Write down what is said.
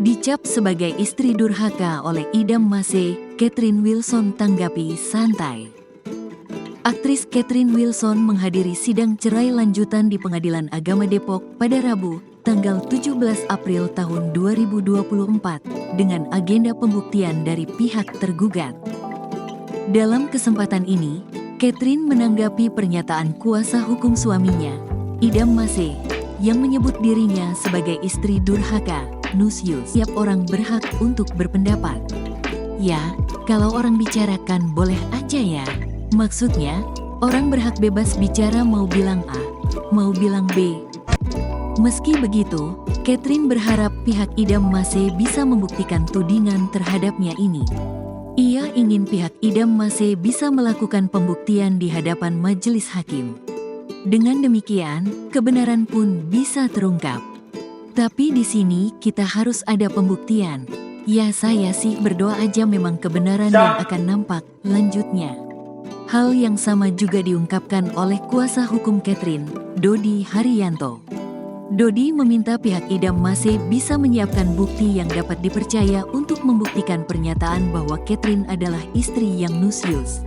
Dicap sebagai istri durhaka oleh Idam Maseeh, Catherine Wilson tanggapi santai. Aktris Catherine Wilson menghadiri sidang cerai lanjutan di Pengadilan Agama Depok pada Rabu, tanggal 17 April tahun 2024, dengan agenda pembuktian dari pihak tergugat. Dalam kesempatan ini, Catherine menanggapi pernyataan kuasa hukum suaminya, Idam Maseeh, yang menyebut dirinya sebagai istri durhaka, nusyus. Setiap orang berhak untuk berpendapat. Ya, kalau orang bicarakan boleh aja ya. Maksudnya, orang berhak bebas bicara mau bilang A, mau bilang B. Meski begitu, Catherine berharap pihak Idam Maseeh bisa membuktikan tudingan terhadapnya ini. Ia ingin pihak Idam Maseeh bisa melakukan pembuktian di hadapan majelis hakim. Dengan demikian, kebenaran pun bisa terungkap. Tapi di sini kita harus ada pembuktian. Ya saya sih berdoa aja memang kebenaran yang akan nampak, lanjutnya. Hal yang sama juga diungkapkan oleh kuasa hukum Catherine, Dodi Haryanto. Dodi meminta pihak Idam Maseeh bisa menyiapkan bukti yang dapat dipercaya untuk membuktikan pernyataan bahwa Catherine adalah istri yang nusyus.